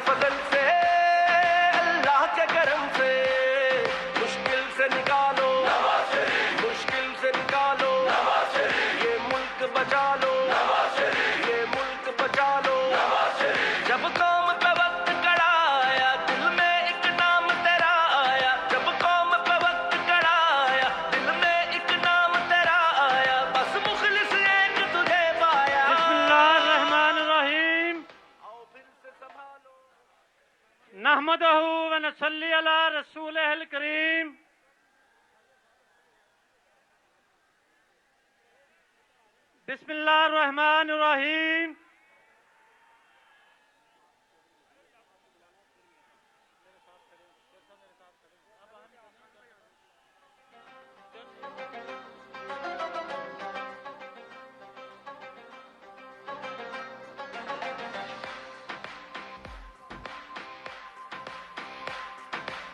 फजल से, अल्लाह के करम से मुश्किल से निकालो, मुश्किल से निकालो, ये मुल्क बचा लो, ये मुल्क बचा लो। जब कौम पे वक्त कड़ा आया, दिल में एक नाम तेरा आया। जब कौम पे वक्त कड़ा आया, दिल में एक नाम तेरा आया। बस मुखलिस एक तुझे पाया। बिस्मिल्लाहिर्रहमानिर्रहीम। आओ फिर से संभालो। नहमदहू व नसल्ली अला रसूलिहिल करीम। बिस्मिल्लाहिर्रहमानिर्रहीम।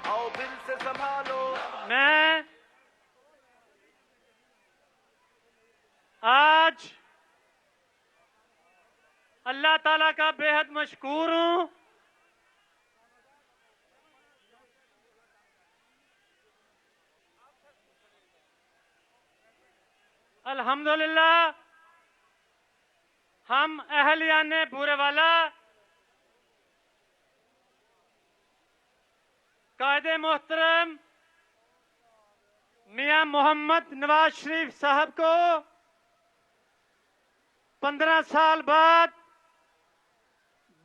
आओ फिर से संभालो। मैं आज अल्लाह ताला का बेहद मशकूर हूं। अल्हम्दुलिल्लाह हम अहलियाने बूरेवाला कायदे मोहतरम मियां मोहम्मद नवाज शरीफ साहब को 15 साल बाद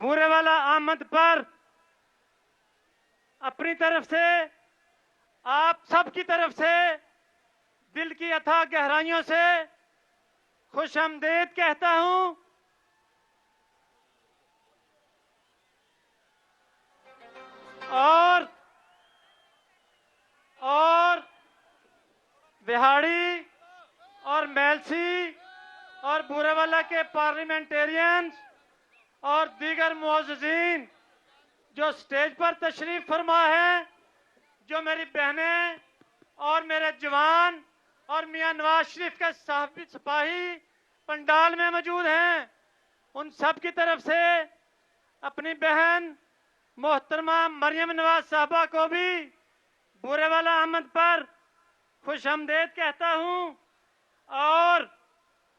बूरेवाला आमद पर अपनी तरफ से, आप सबकी तरफ से दिल की अथाह गहराइयों से खुशामदीद कहता हूं। और बिहाड़ी और मेलसी और बूरेवाला के पार्लियामेंटेरियंस और दीगर मुअज़्ज़िज़ीन जो स्टेज पर तशरीफ फरमा है, जो मेरी बहनें और मेरे जवान और मियां नवाज शरीफ के सिपाही पंडाल में मौजूद हैं, उन सब की तरफ से अपनी बहन मोहतरमा मरियम नवाज साहबा को भी बूरेवाला आमद पर खुशामदीद कहता हूं। और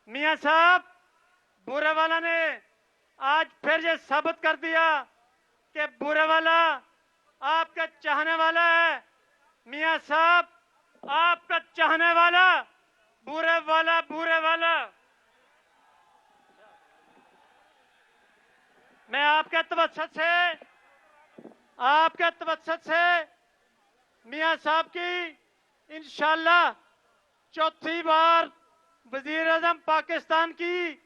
मियां साहब, बूरेवाला ने आज फिर ये साबित कर दिया कि बूरेवाला आपका चाहने वाला है। मियां साहब, आपका चाहने वाला बूरेवाला मैं आपके तवज्जुह से मियां साहब की इंशाअल्लाह चौथी बार वजीर आज़म पाकिस्तान की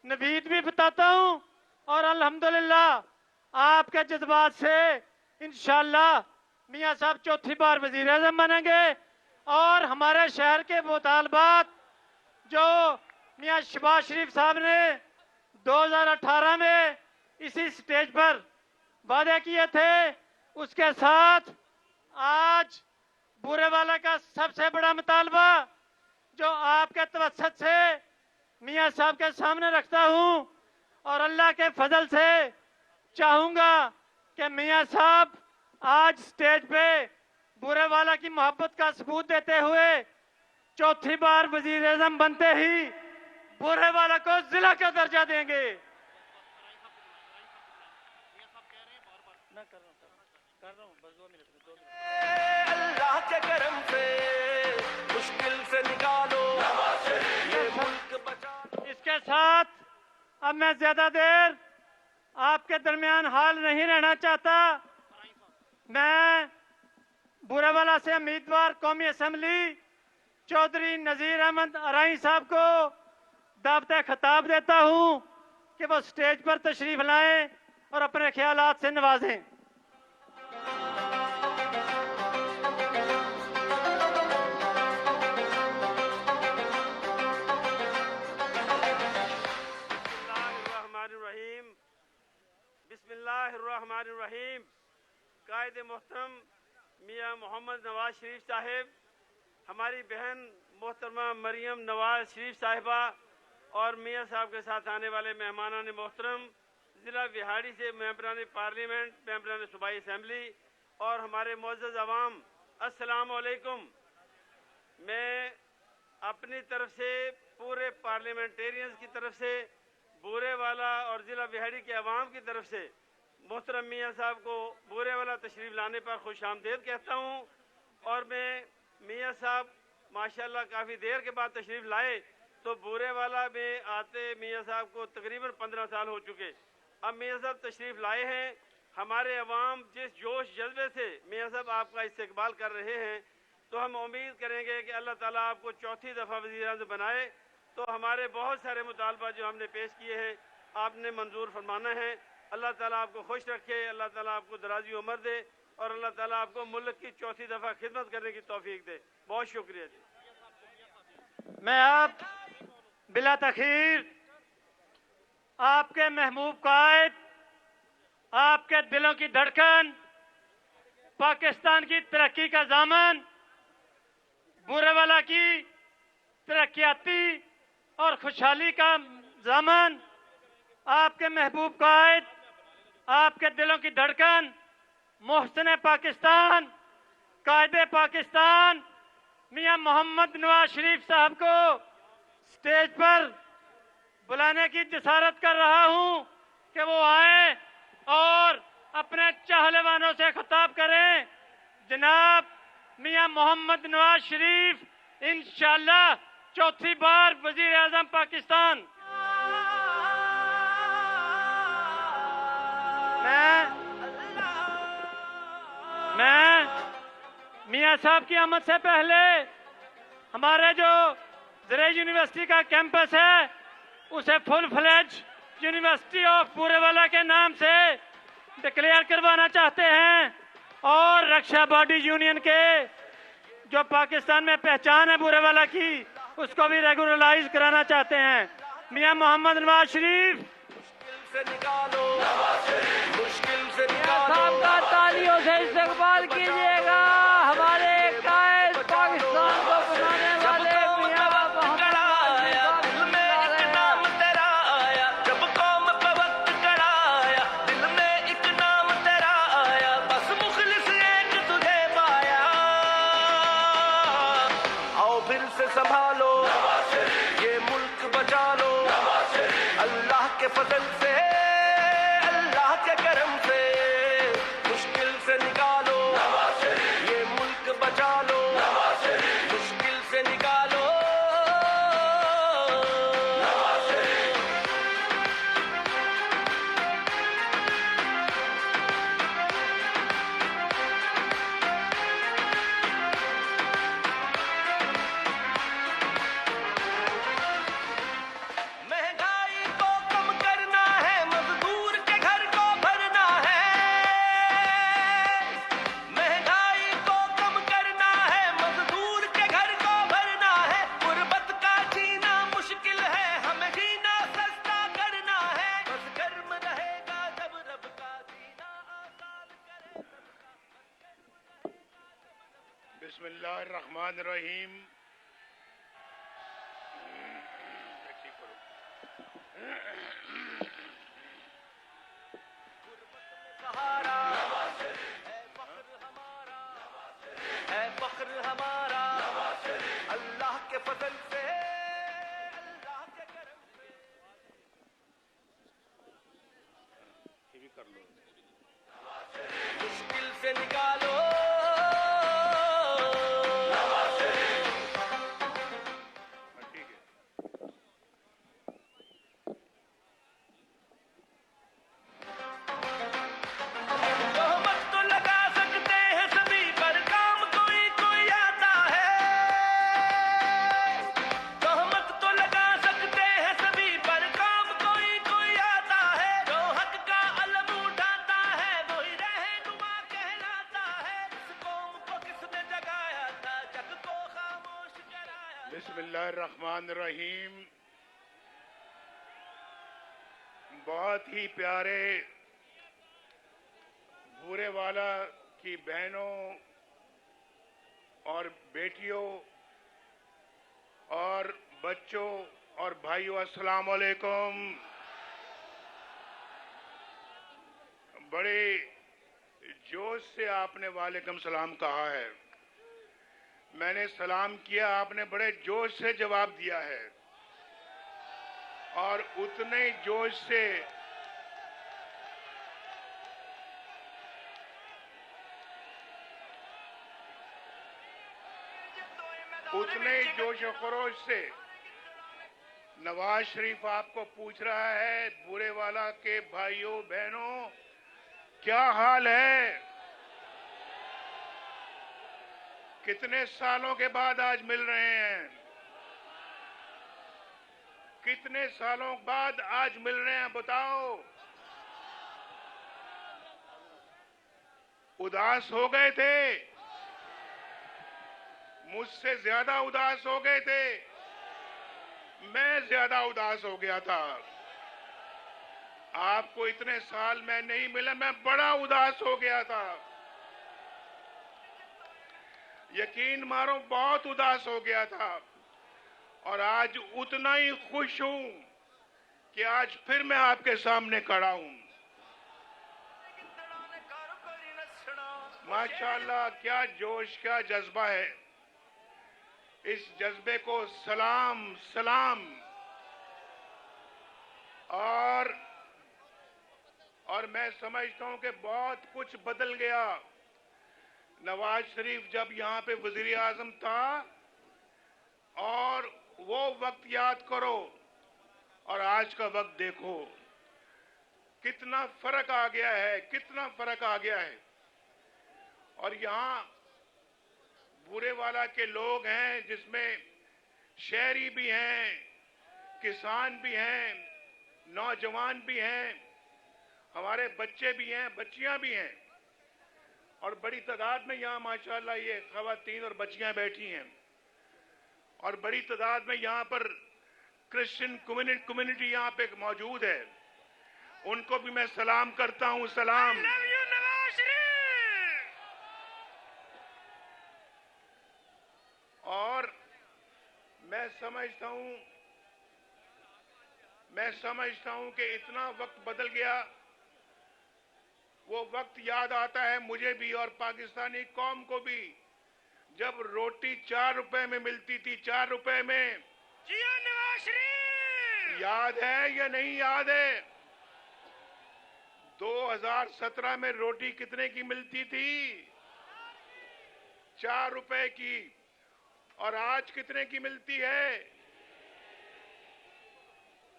नवीद भी बताता हूं। और अल्हम्दुलिल्लाह आपके जज्बात से इंशाअल्लाह मियां साहब चौथी बार वजीर आज़म बनेंगे। और हमारे शहर के मुतालबात जो मियां शहबाज शरीफ साहब ने 2018 में इसी स्टेज पर वादे किए थे, उसके साथ आज बूरेवाला का सबसे बड़ा मुतालबा जो आपके तवज्जुह से मियां साहब के सामने रखता हूं। और अल्लाह के फजल से चाहूंगा कि मियां साहब आज स्टेज पे बूरेवाला की मोहब्बत का सबूत देते हुए चौथी बार वजीर आज़म बनते ही बूरेवाला को जिला का दर्जा देंगे। अल्लाह के करम से मुश्किल से निकालो, ये मुल्क बचा लो। इसके साथ अब मैं ज्यादा देर आपके दरमियान हाल नहीं रहना चाहता। मैं बूरेवाला से उम्मीदवार कौमी असम्बली चौधरी नजीर अहमद अराई साहब को दावत खिताब देता हूं कि वो स्टेज पर तशरीफ लाएं और अपने ख्यालात से नवाजें। बिस्मिल्लाहिर्रहमानिर्रहीम। कायदे मोहतरम मियां मोहम्मद नवाज शरीफ साहिब, हमारी बहन मोहतरमा मरियम नवाज शरीफ साहिबा और मियां साहब के साथ आने वाले मेहमानान मोहतरम, ज़िला बिहाड़ी से मेंबरान पार्लियामेंट, मेंबरान सूबाई असम्बली और हमारे मुअज़्ज़ज़ अवाम, अस्सलाम वालेकुम। मैं अपनी तरफ से पूरे पार्लियामेंटेरियंस की तरफ से, बूरेवाला और ज़िला बिहाड़ी के अवाम की तरफ से मोहतरम मियाँ साहब को बूरेवाला तशरीफ़ लाने पर खुशामदीद कहता हूँ। और मैं मियाँ साहब माशाल्लाह काफ़ी देर के बाद तशरीफ़ लाए, तो बूरेवाला में आते मियाँ साहब को तकरीबन 15 साल हो चुके। अब मियाँ साहब तशरीफ़ लाए हैं, हमारे अवाम जिस जोश जज्बे से मियाँ साहब आपका इस्तकबाल कर रहे हैं, तो हम उम्मीद करेंगे कि अल्लाह ताला आपको चौथी दफ़ा वज़ीर-ए-आज़म बनाए। तो हमारे बहुत सारे मुतालबा जो हमने पेश किए हैं आपने मंजूर फरमाना है। अल्लाह ताला आपको खुश रखे, अल्लाह ताला आपको दराजी उम्र दे और अल्लाह ताला आपको मुल्क की चौथी दफ़ा खिदमत करने की तौफीक दे। बहुत शुक्रिया जी। मैं अब बिला तखीर आपके महबूब कायद, आपके दिलों की धड़कन, पाकिस्तान की तरक्की का दामन, बूरेवाला की तरक्याती और खुशहाली का दामन, आपके महबूब कायद, आपके दिलों की धड़कन, मोहसिन पाकिस्तान, कायदे पाकिस्तान मियां मोहम्मद नवाज शरीफ साहब को स्टेज पर बुलाने की जसारत कर रहा हूं कि वो आए और अपने चाहने वालों से खिताब करें। जनाब मियां मोहम्मद नवाज शरीफ इंशाअल्लाह चौथी बार वजीर आजम पाकिस्तान। मैं मियां साहब की आमद से पहले हमारे जो ज़राई यूनिवर्सिटी का कैंपस है उसे full fledge university of Burewala के नाम से डिक्लेयर करवाना चाहते हैं और रक्षा बॉडी यूनियन के जो पाकिस्तान में पहचान है बूरेवाला की उसको भी रेगुलराइज कराना चाहते हैं। मियां मोहम्मद नवाज शरीफ मुश्किल से निकालो, मुश्किल से निकालो। साहब का तालियों से इस्तकबाल कीजिएगा। हमारे कायद पाकिस्तान को बनाने वाले मियां मोहम्मद आया, दिल में एक नाम तेरा आया। जब कौम पे वक्त कराया, दिल में एक नाम तेरा आया। बस मुखलिस एक तुझे पाया। आओ फिर से संभालो, ये मुल्क बचा लो। अल्लाह के फजल से, अल्लाह के करम से, मुश्किल से निकालो, ये मुल्क बचा लो। मुश्किल से निकालो। महंगाई को कम करना है, मजदूर के घर को भरना है। महंगाई को कम करना है, मजदूर के घर को भरना है। गुर्बत का जीना मुश्किल है, हमें जीना सस्ता करना है। बस गर्म रहेगा जब रब का जीना आसान करे। बिस्मिल्लाहिर्रहमानिर्रहीम। सहारा है फख्र हमारा, है फख्र हमारा। अल्लाह के फजल से, अल्लाह के करम से। ये भी कर लो। मुश्किल से निकालो। ठीक है। तोहमत तो लगा सकते हैं सभी पर, काम कोई कोई आता है। तोहमत तो लगा सकते हैं सभी पर, काम कोई कोई आता है। जो हक का अलम उठाता है वही रहनुमा कहलाता है। इस कौम को किसने जगाया था, जग को खामोश कराया। बिस्मिल्लाहिर्रहमानिर्रहीम। बहुत ही प्यारे बूरेवाला की बहनों और बेटियों और बच्चों और भाइयों, अस्सलाम वालेकुम। बड़े जोश से आपने वालेकुम सलाम कहा है। मैंने सलाम किया, आपने बड़े जोश से जवाब दिया है और उतने ही जोश से जोश और खरोश से नवाज शरीफ आपको पूछ रहा है, बुरेवाला के भाइयों बहनों क्या हाल है? कितने सालों के बाद आज मिल रहे हैं, कितने सालों बाद आज मिल रहे हैं, बताओ। उदास हो गए थे, मुझसे ज्यादा उदास हो गए थे, मैं ज्यादा उदास हो गया था। आपको इतने साल में नहीं मिला, मैं बड़ा उदास हो गया था। यकीन मारो बहुत उदास हो गया था और आज उतना ही खुश हूं कि आज फिर मैं आपके सामने खड़ा हूं। माशाअल्लाह, क्या जोश, क्या जज्बा है। इस जज्बे को सलाम सलाम। और मैं समझता हूं कि बहुत कुछ बदल गया। नवाज शरीफ जब यहां पे वजीर आजम था और वो वक्त याद करो और आज का वक्त देखो, कितना फर्क आ गया है, कितना फर्क आ गया है। और यहां बुरेवाला के लोग हैं जिसमें शहरी भी हैं, किसान भी हैं, नौजवान भी हैं, हमारे बच्चे भी हैं, बच्चियां भी हैं और बड़ी तादाद में यहाँ माशाअल्लाह ये खवातीन और बच्चियां बैठी हैं और बड़ी तादाद में यहाँ पर क्रिश्चियन कम्युनिटी यहाँ पे मौजूद है। उनको भी मैं सलाम करता हूँ, सलाम। और मैं समझता हूं कि इतना वक्त बदल गया, वो वक्त याद आता है मुझे भी और पाकिस्तानी कौम को भी, जब रोटी 4 रुपए में मिलती थी, 4 रुपए में। याद है या नहीं याद है? 2017 में रोटी कितने की मिलती थी? 4 रुपए की। और आज कितने की मिलती है?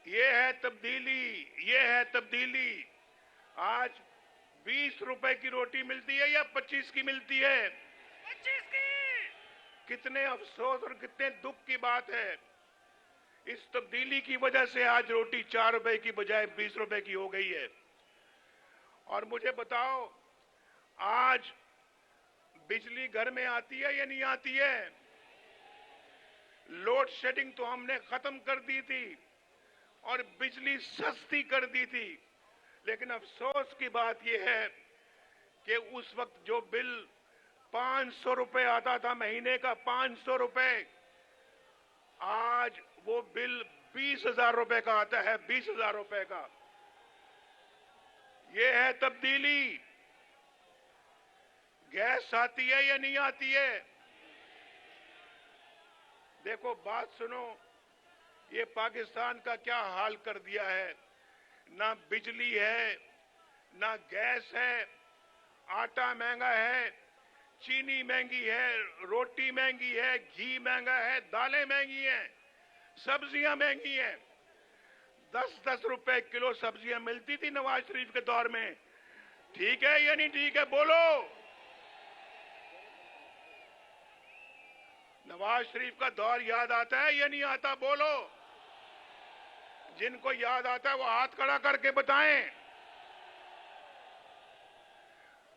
ये है तब्दीली, ये है तब्दीली। आज 20 रुपए की रोटी मिलती है या 25 की मिलती है? 25 की। कितने अफसोस और कितने दुख की बात है। इस तब्दीली की वजह से आज रोटी 4 रुपए की बजाय 20 रुपए की हो गई है। और मुझे बताओ, आज बिजली घर में आती है या नहीं आती है? लोड शेडिंग तो हमने खत्म कर दी थी और बिजली सस्ती कर दी थी, लेकिन अफसोस की बात यह है कि उस वक्त जो बिल 500 रुपए आता था महीने का, 500 रुपए, आज वो बिल 20,000 रुपए का आता है, 20,000 रुपए का। ये है तब्दीली। गैस आती है या नहीं आती है? देखो, बात सुनो, ये पाकिस्तान का क्या हाल कर दिया है। ना बिजली है, ना गैस है, आटा महंगा है, चीनी महंगी है, रोटी महंगी है, घी महंगा है, दालें महंगी हैं, सब्जियां महंगी हैं। 10-10 रुपए किलो सब्जियां मिलती थी नवाज शरीफ के दौर में। ठीक है या नहीं ठीक है? बोलो। नवाज शरीफ का दौर याद आता है या नहीं आता? बोलो। जिनको याद आता है वो हाथ खड़ा करके बताएं।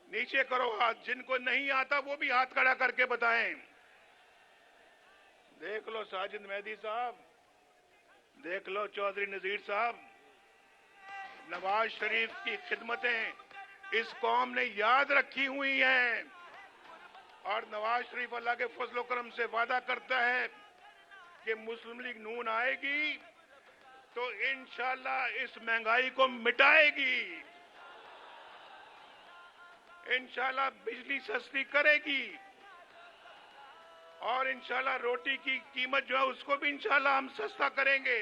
नीचे करो हाथ। जिनको नहीं आता वो भी हाथ खड़ा करके बताएं। देख लो साजिद मेहदी साहब, देख लो चौधरी नजीर साहब, नवाज शरीफ की खिदमतें इस कौम ने याद रखी हुई हैं। और नवाज शरीफ अल्लाह के फजल करम से वादा करता है कि मुस्लिम लीग नून आएगी तो इंशाअल्लाह इस महंगाई को मिटाएगी। इंशाल्लाह बिजली सस्ती करेगी और इंशाल्लाह रोटी की कीमत जो है उसको भी इंशाल्लाह हम सस्ता करेंगे।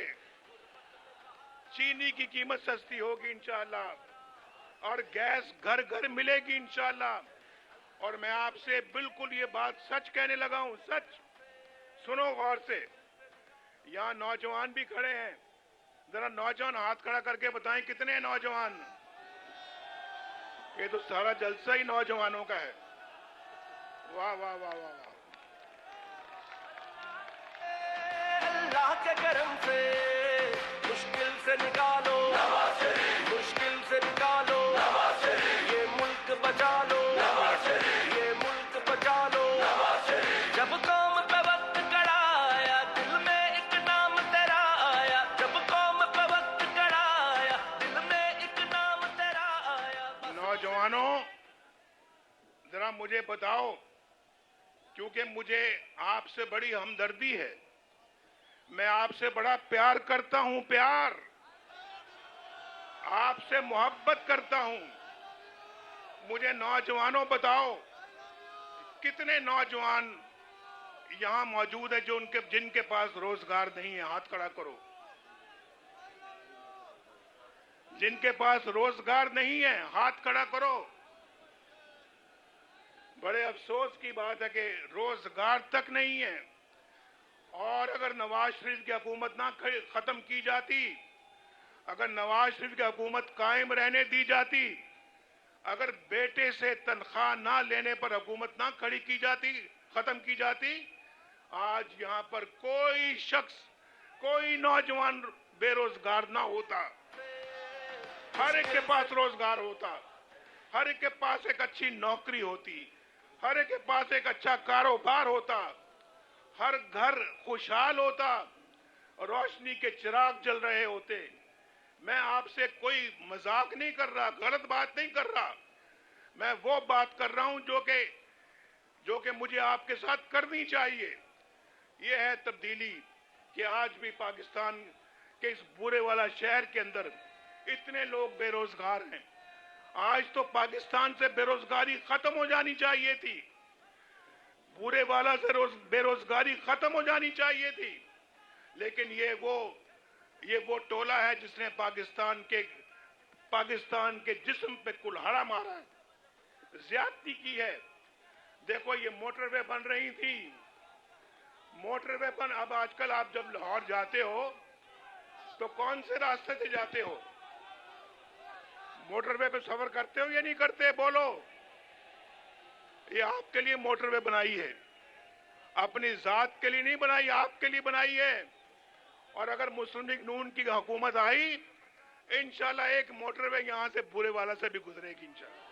चीनी की कीमत सस्ती होगी इंशाल्लाह और गैस घर घर मिलेगी इंशाल्लाह। और मैं आपसे बिल्कुल ये बात सच कहने लगा हूं, सच। सुनो गौर से, यहाँ नौजवान भी खड़े हैं, जरा नौजवान हाथ खड़ा करके बताएं कितने हैं नौजवान। ये तो सारा जलसा ही नौजवानों का है। वाह वाह वाह वाह वाह। अल्लाह के करम से मुश्किल से निकालो, मुश्किल से निकालो, ये मुल्क बचा लो, ये मुल्क बचा लो। जब कौम पे वक्त कड़ा आया, दिल में एक नाम तेरा आया। जब कौम पे वक्त कड़ा आया, दिल में एक नाम तेरा आया। नौजवानों, जरा मुझे बताओ, क्योंकि मुझे आपसे बड़ी हमदर्दी है, मैं आपसे बड़ा प्यार करता हूं, प्यार आपसे मोहब्बत करता हूं। मुझे नौजवानों बताओ, कितने नौजवान यहां मौजूद है जो जिनके पास रोजगार नहीं है? हाथ खड़ा करो। जिनके पास रोजगार नहीं है हाथ खड़ा करो। बड़े अफसोस की बात है कि रोजगार तक नहीं है। और अगर नवाज शरीफ की हुकूमत ना खत्म की जाती, अगर नवाज शरीफ की हुकूमत कायम रहने दी जाती, अगर बेटे से तनख्वाह ना लेने पर हुकूमत ना खड़ी की जाती, खत्म की जाती, आज यहां पर कोई शख्स, कोई नौजवान बेरोजगार ना होता। हर एक के पास रोजगार होता, हर एक के पास एक अच्छी नौकरी होती, हर एक के पास एक अच्छा कारोबार होता, हर घर खुशहाल होता, रोशनी के चिराग जल रहे होते। मैं आपसे कोई मजाक नहीं कर रहा, गलत बात नहीं कर रहा, मैं वो बात कर रहा हूं जो कि मुझे आपके साथ करनी चाहिए। ये है तब्दीली कि आज भी पाकिस्तान के इस बुरे वाला शहर के अंदर इतने लोग बेरोजगार हैं। आज तो पाकिस्तान से बेरोजगारी खत्म हो जानी चाहिए थी, बुरे वाला से बेरोजगारी खत्म हो जानी चाहिए थी। लेकिन ये वो टोला है जिसने पाकिस्तान के जिस्म पे कुल्हाड़ा मारा है, ज्यादती की है। देखो, ये मोटरवे बन रही थी, मोटरवे बन, अब आजकल आप जब लाहौर जाते हो तो कौन से रास्ते से जाते हो? मोटरवे पे सफर करते हो या नहीं करते? बोलो। ये आपके लिए मोटरवे बनाई है, अपनी जात के लिए नहीं बनाई, आपके लिए बनाई है। और अगर मुस्लिम लीग नून की हुकूमत आई, इंशाल्लाह एक मोटरवे यहां से बुरे वाला से भी गुजरेगी इंशाल्लाह।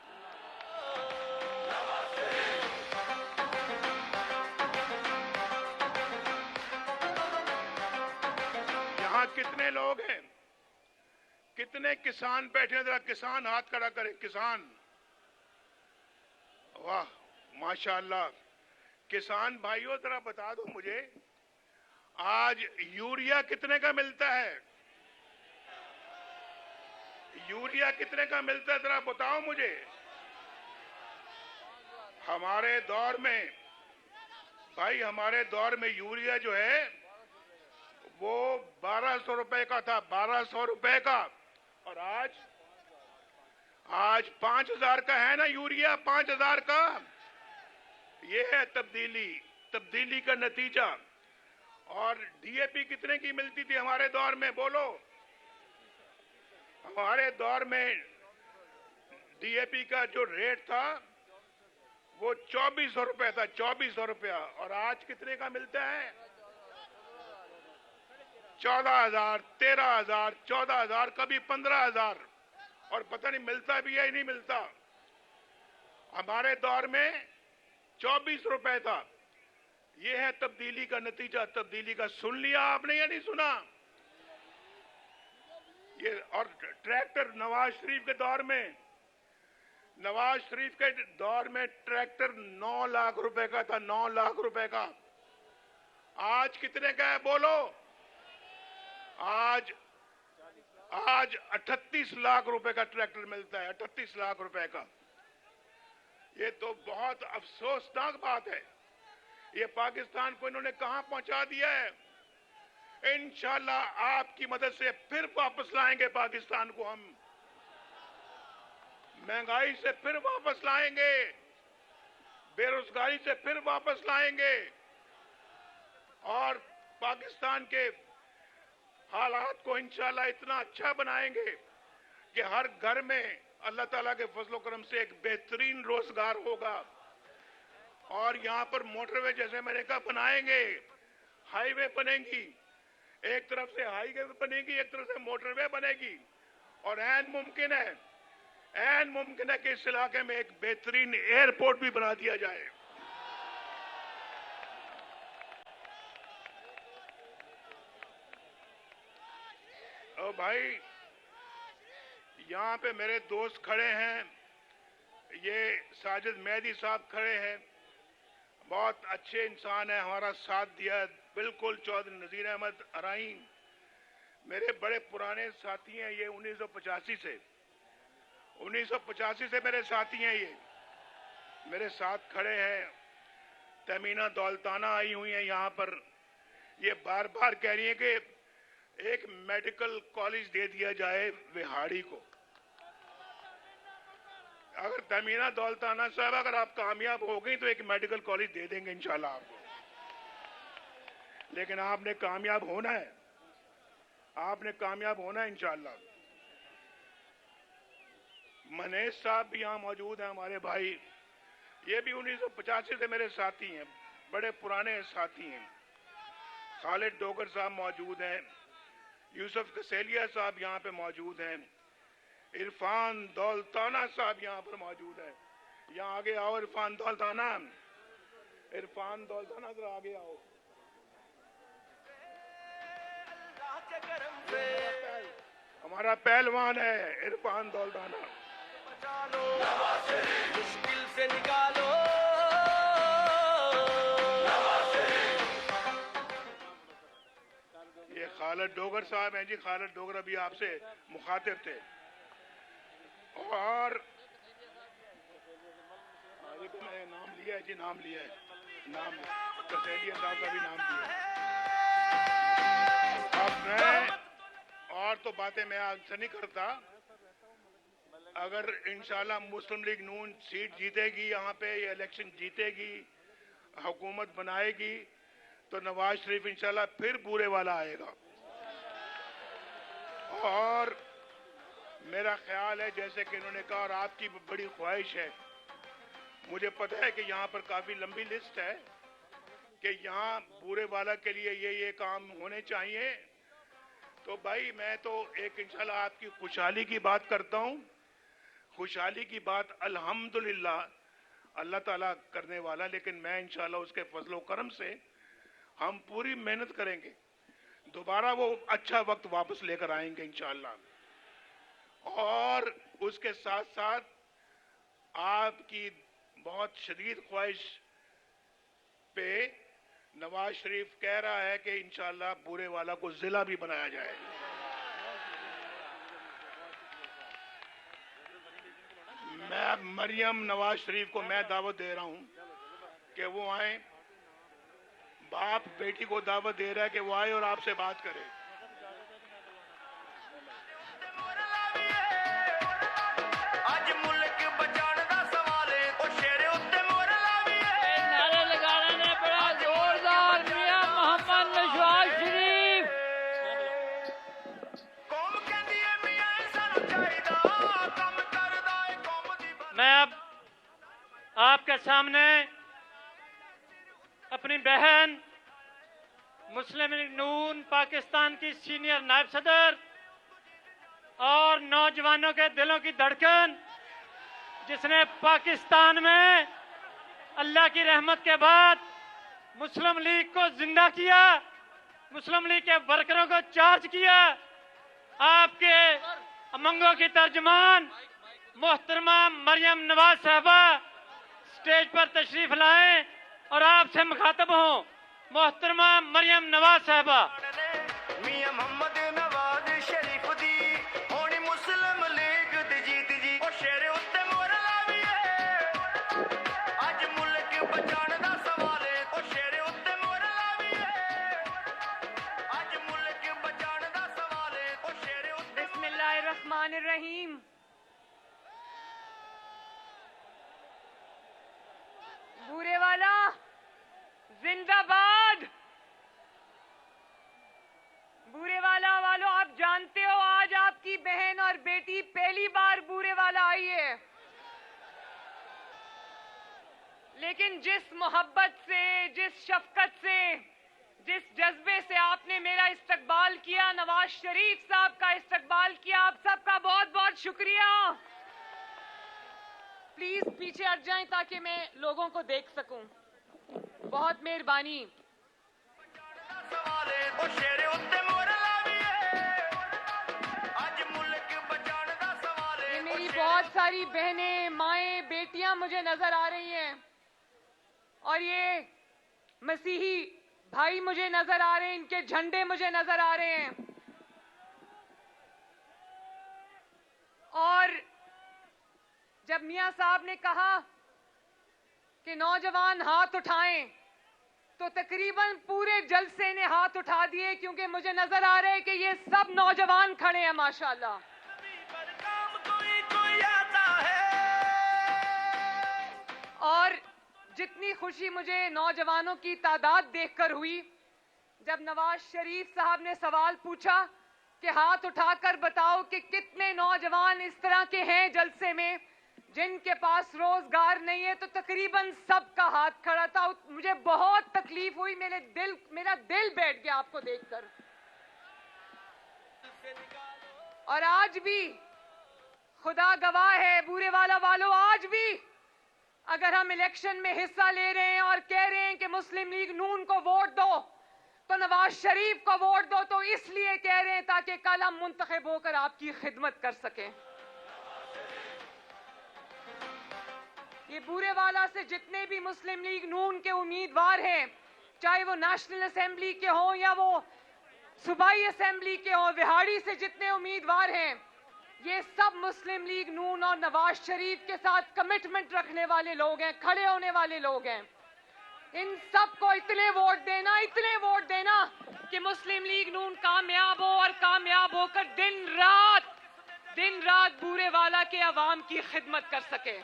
यहां कितने लोग हैं, कितने किसान बैठे हैं? जरा किसान हाथ खड़ा करें। किसान, वाह माशाअल्लाह। किसान भाइयों, जरा बता दो मुझे, आज यूरिया कितने का मिलता है? यूरिया कितने का मिलता है, जरा बताओ मुझे। हमारे दौर में भाई, हमारे दौर में यूरिया जो है वो 1200 रुपए का था, 1200 रुपए का। और आज 5000 का है ना यूरिया, 5000 का। ये है तब्दीली का नतीजा। और डीएपी कितने की मिलती थी हमारे दौर में? बोलो। हमारे दौर में डीएपी का जो रेट था वो 2400 रुपए था, 2400 रुपया। और आज कितने का मिलता है? 14,000, 13,000, 14,000, कभी 15,000। और पता नहीं मिलता भी है नहीं मिलता। हमारे दौर में 24 रुपए था। यह है तब्दीली का नतीजा। तब्दीली का सुन लिया आपने या नहीं सुना? ये और ट्रैक्टर नवाज शरीफ के दौर में, नवाज शरीफ के दौर में ट्रैक्टर 9 लाख रुपए का था, 9 लाख रुपए का। आज कितने का है? बोलो। आज 38 लाख रुपए का ट्रैक्टर मिलता है, 38 लाख रुपए का। ये तो बहुत अफसोसनाक बात है। ये पाकिस्तान को इन्होंने कहां पहुंचा दिया है। इंशाल्लाह आपकी मदद से फिर वापस लाएंगे पाकिस्तान को। हम महंगाई से फिर वापस लाएंगे, बेरोजगारी से फिर वापस लाएंगे और पाकिस्तान के हालात को इंशाल्लाह इतना अच्छा बनाएंगे कि हर घर में अल्लाह ताला के फजलो करम से एक बेहतरीन रोजगार होगा। और यहाँ पर मोटरवे जैसे मैंने कहा बनाएंगे, हाईवे बनेगी, एक तरफ से हाईवे बनेगी, एक तरफ से मोटरवे बनेगी। और ऐन मुमकिन है कि इस इलाके में एक बेहतरीन एयरपोर्ट भी बना दिया जाए। और भाई यहाँ पे मेरे दोस्त खड़े हैं, ये साजिद मेहदी साहब खड़े हैं, बहुत अच्छे इंसान है, हमारा साथ दिया बिल्कुल। चौधरी नजीर अहमद अराइन मेरे बड़े पुराने साथी हैं, ये 1985 से मेरे साथी हैं, ये मेरे साथ खड़े हैं। तमीना दौलताना आई हुई हैं यहाँ पर, ये बार बार कह रही है कि एक मेडिकल कॉलेज दे दिया जाए विहाड़ी को। अगर तमीना दौलताना साहब अगर आप कामयाब हो गई तो एक मेडिकल कॉलेज दे देंगे इंशाल्लाह आपको। लेकिन आपने कामयाब होना है, आपने कामयाब होना है इंशाल्लाह। मनेश साहब भी यहाँ मौजूद हैं, हमारे भाई, ये भी 1985 से मेरे साथी हैं, बड़े पुराने साथी हैं। खालिद डोगर साहब मौजूद हैं, यूसुफ कसेलिया साहब यहाँ पे मौजूद हैं, इरफान दौलताना साहब यहाँ पर मौजूद है। यहाँ आगे आओ इरफान दौलताना, जरा आगे आओ। हमारा पहलवान है इरफान दौलताना। मुश्किल से निकालो, ये खालिद डोगर साहब हैं जी, खालिद डोगर अभी आपसे मुखातिब थे। और अभी तो मैंने नाम लिया है जी, नाम कसेलिया साहब का भी नाम लिया। अब मैं और तो बातें मैं आपसे नहीं करता। अगर इंशाल्लाह मुस्लिम लीग नून सीट जीतेगी, यहाँ पे ये इलेक्शन जीतेगी, हुकूमत बनाएगी, तो नवाज शरीफ इंशाल्लाह फिर बुरे वाला आएगा। और मेरा ख्याल है जैसे कि इन्होंने कहा और आपकी बड़ी ख्वाहिश है, मुझे पता है कि यहाँ पर काफी लंबी लिस्ट है कि यहाँ बुरे वाला के लिए ये काम होने चाहिए। तो भाई मैं तो एक इंशाल्लाह आपकी खुशहाली की बात करता हूँ। खुशहाली की बात अल्हम्दुलिल्लाह अल्लाह ताला करने वाला, लेकिन मैं इंशाल्लाह उसके फजलो करम से हम पूरी मेहनत करेंगे, दोबारा वो अच्छा वक्त वापस लेकर आएंगे इंशाल्लाह। और उसके साथ साथ आपकी बहुत शदीद ख्वाहिश पे नवाज शरीफ कह रहा है कि इंशाल्लाह बुरे वाला को जिला भी बनाया जाए। मैं मरियम नवाज शरीफ को मैं दावत दे रहा हूं कि वो आए, बाप बेटी को दावत दे रहा है कि वो आए और आपसे बात करे। आज मुल्क बचाने दा सवाल है, ओ शेरे उत्ते मोर लावी है। नारे लगाने ने बड़ा जोरदार मियां मोहम्मद नवाज शरीफ। कौम कहती है मियां सानू चाहिदा, कम करदा है कौम दी। मैं अब आपके सामने अपनी बहन मुस्लिम लीग नून पाकिस्तान की सीनियर नायब सदर और नौजवानों के दिलों की धड़कन, जिसने पाकिस्तान में अल्लाह की रहमत के बाद मुस्लिम लीग को जिंदा किया, मुस्लिम लीग के वर्करों को चार्ज किया, आपके अमंगों की तर्जमान मोहतरमा मरियम नवाज साहबा स्टेज पर तशरीफ लाएं और आपसे मुखातब हों। मोहतरमा मरियम नवाज साहबा। मियां मोहम्मद नवाज शरीफ दी होनी मुस्लिम लीग दी जीत जी, ओ शेरे उत्ते मोर लावी है। लेकिन जिस मोहब्बत से, जिस शफकत से, जिस जज्बे से आपने मेरा इस्तकबाल किया, नवाज शरीफ साहब का इस्तकबाल किया, आप सबका बहुत बहुत शुक्रिया। प्लीज पीछे हट जाएं ताकि मैं लोगों को देख सकूं। बहुत मेहरबानी। ये मेरी बहुत सारी बहनें, माएं, बेटियां मुझे नजर आ रही हैं और ये मसीही भाई मुझे नजर आ रहे हैं, इनके झंडे मुझे नजर आ रहे हैं। और जब मियां साहब ने कहा कि नौजवान हाथ उठाएं, तो तकरीबन पूरे जलसे ने हाथ उठा दिए, क्योंकि मुझे नजर आ रहा है कि ये सब नौजवान खड़े हैं माशाल्लाह। और जितनी खुशी मुझे नौजवानों की तादाद देखकर हुई, जब नवाज शरीफ साहब ने सवाल पूछा कि हाथ उठाकर बताओ कि कितने नौजवान इस तरह के हैं जलसे में जिनके पास रोजगार नहीं है, तो तकरीबन सबका हाथ खड़ा था। मुझे बहुत तकलीफ हुई, मेरा दिल बैठ गया आपको देखकर। और आज भी खुदा गवाह है बूरे वालों, आज भी अगर हम इलेक्शन में हिस्सा ले रहे हैं और कह रहे हैं कि मुस्लिम लीग नून को वोट दो, तो नवाज शरीफ को वोट दो, तो इसलिए कह रहे हैं ताकि कल हम मुंतखब होकर आपकी खिदमत कर सकें। ये बूरे वाला से जितने भी मुस्लिम लीग नून के उम्मीदवार हैं, चाहे वो नेशनल असेंबली के हों या वो सूबाई असेंबली के हों, विहाड़ी से जितने उम्मीदवार हैं, ये सब मुस्लिम लीग नून और नवाज शरीफ के साथ कमिटमेंट रखने वाले लोग हैं, खड़े होने वाले लोग हैं। इन सब को इतने वोट देना कि मुस्लिम लीग नून कामयाब हो और कामयाब होकर दिन रात बूरे वाला के अवाम की खिदमत कर सके।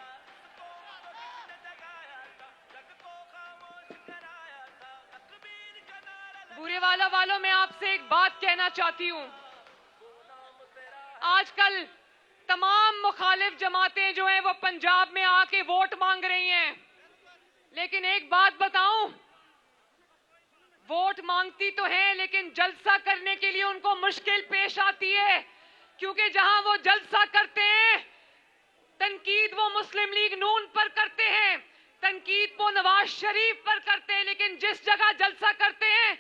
बूरे वालों, मैं आपसे एक बात कहना चाहती हूं। आजकल तमाम मुखालिफ जमातें जो हैं वो पंजाब में आके वोट मांग रही हैं, लेकिन एक बात बताऊं, वोट मांगती तो हैं लेकिन जलसा करने के लिए उनको मुश्किल पेश आती है, क्योंकि जहां वो जलसा करते हैं तनकीद वो मुस्लिम लीग नून पर करते हैं, तनकीद वो नवाज शरीफ पर करते हैं, लेकिन जिस जगह जलसा करते हैं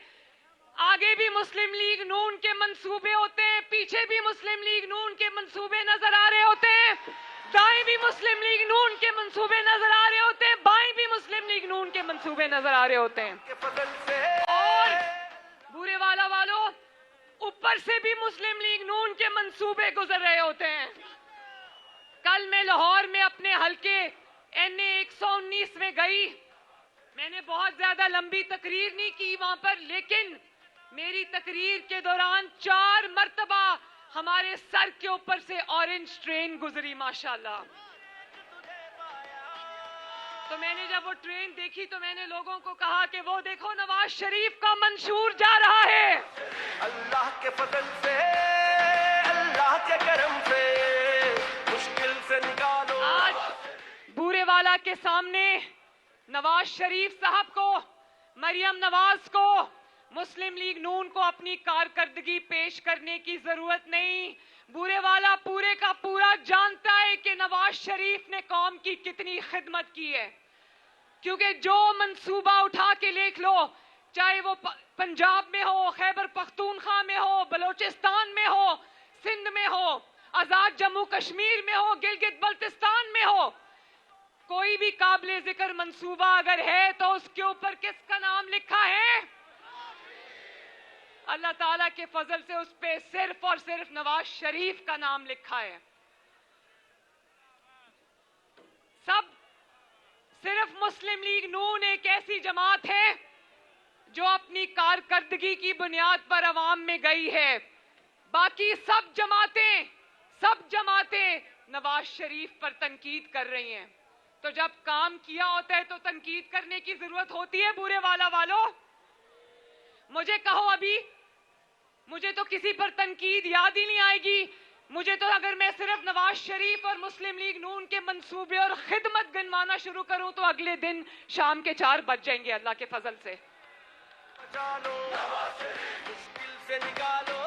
आगे भी मुस्लिम लीग नून के मंसूबे होते हैं, पीछे भी मुस्लिम लीग नून के मंसूबे नजर आ रहे होते हैं, दाएं भी मुस्लिम लीग नून के मंसूबे नजर आ रहे होते हैं, बाएं भी मुस्लिम लीग नून के मंसूबे नजर आ रहे होते हैं। और बूरे वालों, ऊपर से भी मुस्लिम लीग नून के मंसूबे गुजर रहे होते हैं। कल मैं लाहौर में अपने हल्के NA 119 में गई। मैंने बहुत ज्यादा लंबी तकरीर नहीं की वहां पर, लेकिन मेरी तकरीर के दौरान 4 मर्तबा हमारे सर के ऊपर से ऑरेंज ट्रेन गुजरी माशाल्लाह। तो मैंने जब वो ट्रेन देखी तो मैंने लोगों को कहा कि वो देखो नवाज शरीफ का मंशूर जा रहा है। अल्लाह के फजल से, अल्लाह के करम से मुश्किल से निकालो। आज बूरे वाला के सामने नवाज शरीफ साहब को, मरियम नवाज को, मुस्लिम लीग नून को अपनी कारकर्दगी पेश करने की जरूरत नहीं। बूरे वाला पूरे का पूरा जानता है कि नवाज शरीफ ने कौम की कितनी खिदमत की है, क्योंकि जो मंसूबा उठा के देख लो, चाहे वो पंजाब में हो, खैबर पख्तूनख्वा में हो, बलोचिस्तान में हो, सिंध में हो, आजाद जम्मू कश्मीर में हो, गिलगित बल्तिस्तान में हो, कोई भी काबिले जिक्र मंसूबा अगर है तो उसके ऊपर किसका नाम लिखा है? अल्लाह ताला के फजल से उस पे सिर्फ और सिर्फ नवाज शरीफ का नाम लिखा है। सब सिर्फ मुस्लिम लीग नून एक ऐसी जमात है जो अपनी कारकर्दगी की बुनियाद पर अवाम में गई है। बाकी सब जमातें नवाज शरीफ पर तनकीद कर रही हैं। तो जब काम किया होता है तो तनकीद करने की जरूरत होती है। बूरे वालों, मुझे कहो अभी, मुझे तो किसी पर तनकीद याद ही नहीं आएगी मुझे तो अगर मैं सिर्फ नवाज शरीफ और मुस्लिम लीग नून के मंसूबे और खिदमत गिनवाना शुरू करूं तो अगले दिन शाम के 4 बज जाएंगे अल्लाह के फजल से। मुश्किल से निकालो।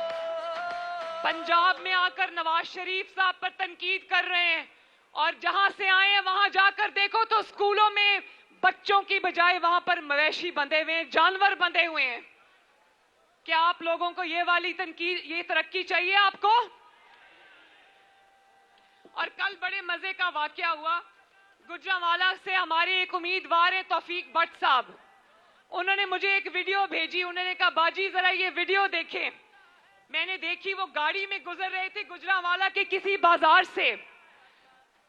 पंजाब में आकर नवाज शरीफ साहब पर तनकीद कर रहे हैं और जहां से आए हैं वहां जाकर देखो तो स्कूलों में बच्चों की बजाय वहां पर मवेशी बंधे हुए हैं, जानवर बंधे हुए हैं। क्या आप लोगों को ये वाली तनकीद, ये तरक्की चाहिए आपको? और कल बड़े मजे का वाकया हुआ, गुजरांवाला से हमारे एक उम्मीदवार हैं तौफीक भट्ट साहब, उन्होंने मुझे एक वीडियो भेजी। उन्होंने कहा बाजी जरा ये वीडियो देखें। मैंने देखी, वो गाड़ी में गुजर रहे थे गुजरांवाला के किसी बाजार से,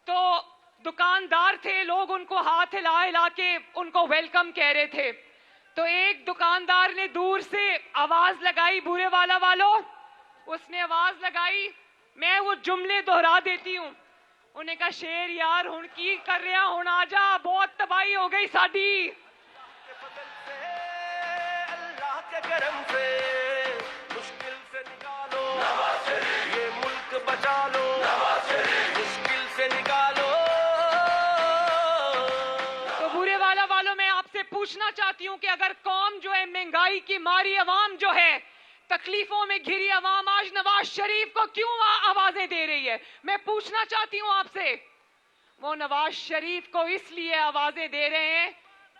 तो दुकानदार थे, लोग उनको हाथ हिला हिला के उनको वेलकम कह रहे थे। तो एक दुकानदार ने दूर से आवाज लगाई, बूरे वाला वालों, उसने आवाज लगाई, मैं वो जुमले दोहरा देती हूं। उन्हें कहा शेर यार हुण की कर रहा, हुण आ जा, बहुत तबाही हो गई साडी। अल्लाह के करम से मुश्किल से निकालो, ये मुल्क बचा लो, मुश्किल से निकालो। तो बुरे वाला वालों, मैं आपसे पूछना चाहती हूं कि अगर कौम जो है, महंगाई की मारी अवाम जो है, तकलीफों में घिरी अवाम आज नवाज शरीफ को क्यों आवाजें दे रही है? मैं पूछना चाहती हूं आपसे। वो नवाज शरीफ को इसलिए आवाजें दे रहे हैं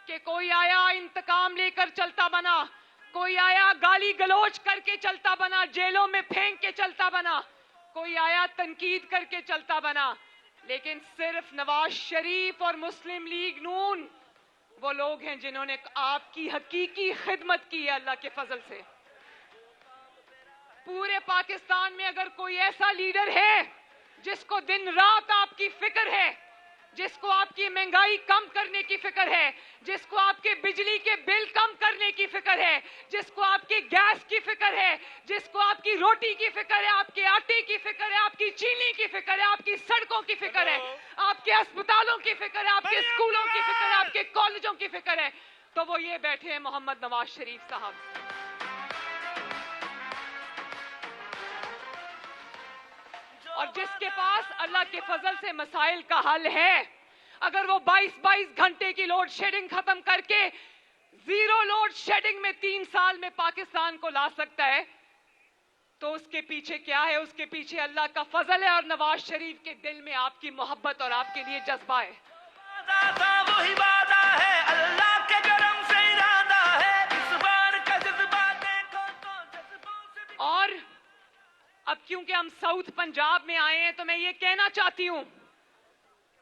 कि कोई आया इंतकाम लेकर चलता बना, कोई आया गाली गलोच करके चलता बना, जेलों में फेंक के चलता बना, कोई आया तनकीद करके चलता बना। लेकिन सिर्फ नवाज शरीफ और मुस्लिम लीग नून वो लोग हैं जिन्होंने आपकी हकीकी खिदमत की है अल्लाह के फजल से। पूरे पाकिस्तान में अगर कोई ऐसा लीडर है जिसको दिन रात आपकी फिक्र है, जिसको आपकी महंगाई कम करने की फिक्र है, जिसको आपके बिजली के बिल कम करने की फिक्र है, जिसको आपके गैस की फिक्र है, जिसको आपकी रोटी की फिक्र है, आपके आटे की फिक्र है, आपकी चीनी की फिक्र है, आपकी सड़कों की फिक्र है, आपके अस्पतालों की फिक्र है, आपके स्कूलों की फिक्र है, आपके कॉलेजों की फिक्र है, तो वो ये बैठे हैं मोहम्मद नवाज शरीफ साहब। और जिसके पास अल्लाह के फजल से मसाइल का हल है, अगर वो 22-22 घंटे की लोड शेडिंग खत्म करके 0 लोड शेडिंग में 3 साल में पाकिस्तान को ला सकता है, तो उसके पीछे क्या है? उसके पीछे अल्लाह का फजल है और नवाज शरीफ के दिल में आपकी मोहब्बत और आपके लिए जज्बा है। वही वादा है, अल्लाह के करम से इरादा है, इस बार का जज्बा देखो तो जज्बों से। और अब क्योंकि हम साउथ पंजाब में आए हैं तो मैं ये कहना चाहती हूं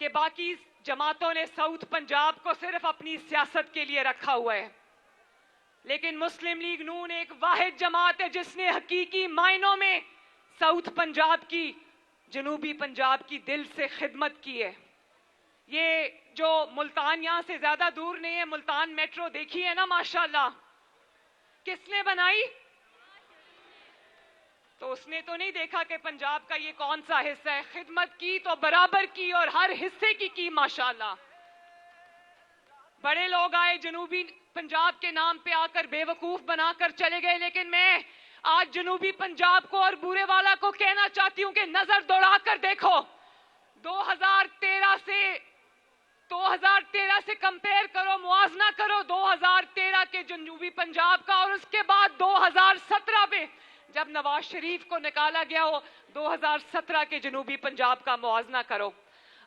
कि बाकी जमातों ने साउथ पंजाब को सिर्फ अपनी सियासत के लिए रखा हुआ है, लेकिन मुस्लिम लीग नून एक वाहिद जमात है जिसने हकीकी मायनों में साउथ पंजाब की, जनूबी पंजाब की दिल से खिदमत की है। ये जो मुल्तान यहां से ज्यादा दूर नहीं है, मुल्तान मेट्रो देखी है ना माशाल्लाह, किसने बनाई? तो उसने तो नहीं देखा कि पंजाब का ये कौन सा हिस्सा है, खिदमत की तो बराबर की और हर हिस्से की माशाल्लाह। बड़े लोग आए जनूबी पंजाब के नाम पे आकर बेवकूफ बनाकर चले गए, लेकिन मैं आज जनूबी पंजाब को और बूरे वाला को कहना चाहती हूं कि नजर दौड़ाकर देखो, 2013 से कंपेयर करो, मुआवजा करो 2013 के जनूबी पंजाब का और उसके बाद 2017 में जब नवाज शरीफ को निकाला गया हो, 2017 के जनूबी पंजाब का मुआवजा करो।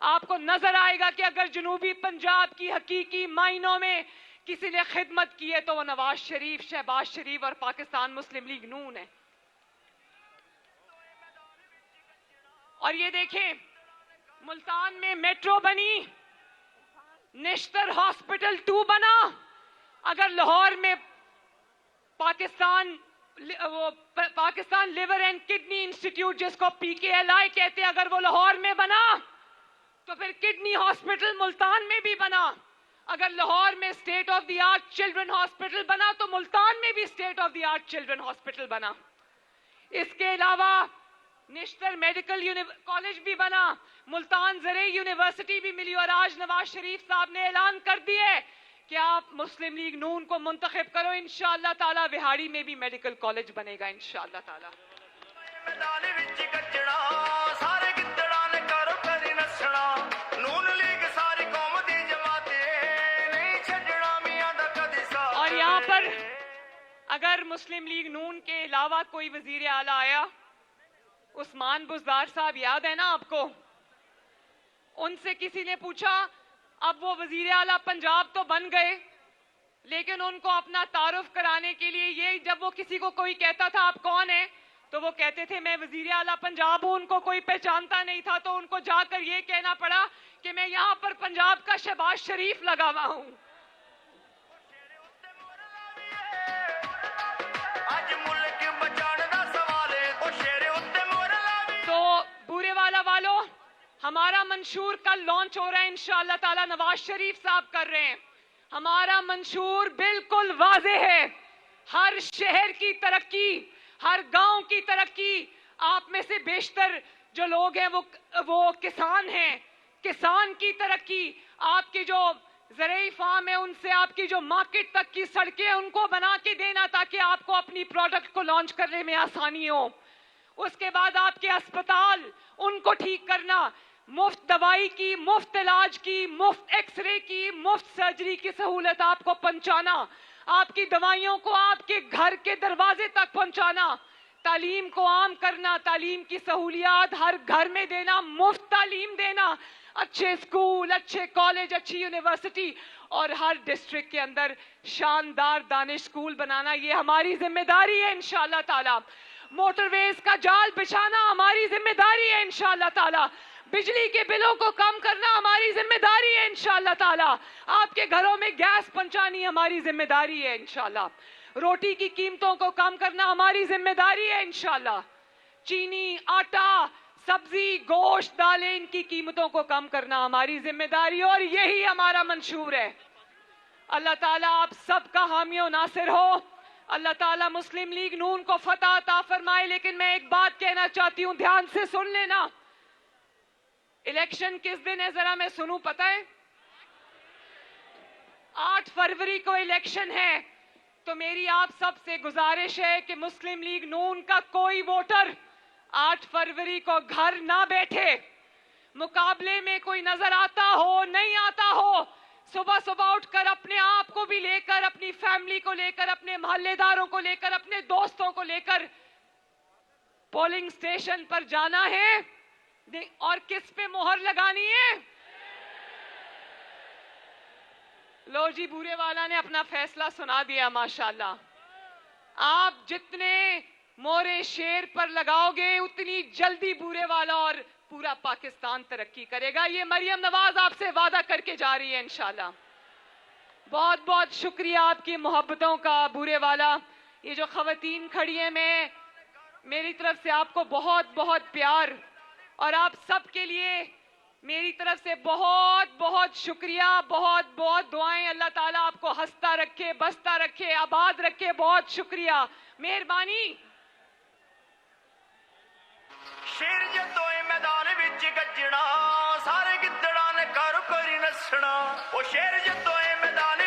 आपको नजर आएगा कि अगर जनूबी पंजाब की हकीकी मायनों में किसी ने खिदमत की है तो वो नवाज शरीफ, शहबाज शरीफ और पाकिस्तान मुस्लिम लीग नून है। और ये देखें, मुल्तान में मेट्रो बनी, नेशनल हॉस्पिटल 2 बना। अगर लाहौर में Pakistan liver and kidney institute जिसको PKLI कहते हैं, अगर वो लाहौर में बना तो फिर किडनी हॉस्पिटल मुल्तान में भी बना। अगर लाहौर में state of the art children hospital बना तो मुल्तान में भी state of the art children hospital बना। इसके अलावा नेशनल मेडिकल कॉलेज भी बना, मुल्तान ज़रे यूनिवर्सिटी भी मिली और आज नवाज शरीफ साहब ने ऐलान कर दिया है कि आप मुस्लिम लीग नून को मुंतखब करो, इंशाअल्लाह ताला विहाड़ी में भी मेडिकल कॉलेज बनेगा इंशाअल्लाह ताला। मैदान विच गज्जणा सारे गिद्दड़ां ने करो करी नस्सणा नून लीग सारी कौम दी जमाते नहीं छड्डणा मियां दा कदी साथ। और यहाँ पर अगर मुस्लिम लीग नून के अलावा कोई वजीर आला आया, उस्मान बुज़दार साहब याद है ना आपको, उनसे किसी ने पूछा, अब वो वजीर आला पंजाब तो बन गए, लेकिन उनको अपना तारुफ कराने के लिए ये जब वो किसी को कोई कहता था आप कौन है, तो वो कहते थे मैं वजीर आला पंजाब हूं। उनको कोई पहचानता नहीं था, तो उनको जाकर ये कहना पड़ा कि मैं यहाँ पर पंजाब का शहबाज शरीफ लगा हुआ हूं। तो बूरेवाला वालों, हमारा मंशूर कल लॉन्च हो रहा है इंशाअल्लाह ताला, नवाज शरीफ साहब कर रहे हैं। हमारा मंशूर बिल्कुल वाज़े है, हर शहर की तरक्की, हर गांव की तरक्की। आप में से बेशतर जो लोग हैं वो किसान हैं, किसान की तरक्की, आपकी जो ज़रूरी फार्म है उनसे आपकी जो मार्केट तक की सड़कें उनको बना के देना, ताकि आपको अपनी प्रोडक्ट को लॉन्च करने में आसानी हो। उसके बाद आपके अस्पताल उनको ठीक करना, मुफ्त दवाई की, मुफ्त इलाज की, मुफ्त एक्सरे की, मुफ्त सर्जरी की सहूलत आपको पहुंचाना, आपकी दवाइयों को आपके घर के दरवाजे तक पहुंचाना, तालीम को आम करना, तालीम की सहूलियात हर घर में देना, मुफ्त तालीम देना, अच्छे स्कूल, अच्छे कॉलेज, अच्छी यूनिवर्सिटी और हर डिस्ट्रिक्ट के अंदर शानदार दानिश स्कूल बनाना, ये हमारी जिम्मेदारी है इंशाअल्लाह ताला। मोटरवेज का जाल बिछाना हमारी जिम्मेदारी है इंशाअल्लाह ताला। बिजली के बिलों को कम करना हमारी जिम्मेदारी है इंशाअल्लाह ताला। आपके घरों में गैस पहुंचानी हमारी जिम्मेदारी है इंशाअल्लाह। रोटी की कीमतों को कम करना हमारी जिम्मेदारी है इंशाअल्लाह। चीनी, आटा, सब्जी, गोश्त, दालें, इनकी कीमतों को कम करना हमारी जिम्मेदारी, और यही हमारा मंशूर है। अल्लाह ताला आप सबका हामी और नासिर हो। अल्लाह ताला मुस्लिम लीग नून को फतह अता फरमाए। लेकिन मैं एक बात कहना चाहती हूं, ध्यान से सुन लेना। इलेक्शन किस दिन है जरा मैं सुनूं, पता है? 8 फरवरी को इलेक्शन है। तो मेरी आप सब से गुजारिश है कि मुस्लिम लीग नून का कोई वोटर 8 फरवरी को घर ना बैठे। मुकाबले में कोई नजर आता हो, नहीं आता हो, सुबह सुबह उठकर अपने आप को भी लेकर, अपनी फैमिली को लेकर, अपने मोहल्लेदारों को लेकर, अपने दोस्तों को लेकर पोलिंग स्टेशन पर जाना है। और किस पे मोहर लगानी है? लो जी, बूरेवाला ने अपना फैसला सुना दिया माशाल्लाह। आप जितने मोहरे शेर पर लगाओगे उतनी जल्दी बूरेवाला और पूरा पाकिस्तान तरक्की करेगा। ये मरियम नवाज आपसे वादा करके जा रही है इंशाल्लाह। बहुत बहुत शुक्रिया आपकी मोहब्बतों का बूरेवाला। ये जो खवातीन खड़ी है, मेरी तरफ से आपको बहुत बहुत प्यार, और आप सब के लिए मेरी तरफ से बहुत बहुत शुक्रिया, बहुत बहुत दुआएं। अल्लाह ताला आपको हंसता रखे, बसता रखे, आबाद रखे। बहुत शुक्रिया, मेहरबानी। शेर जदों मैदान विच गज्जणा सारे गिद्दड़ां ने करो करी नस्सणा। ओ शेर जदों मैदान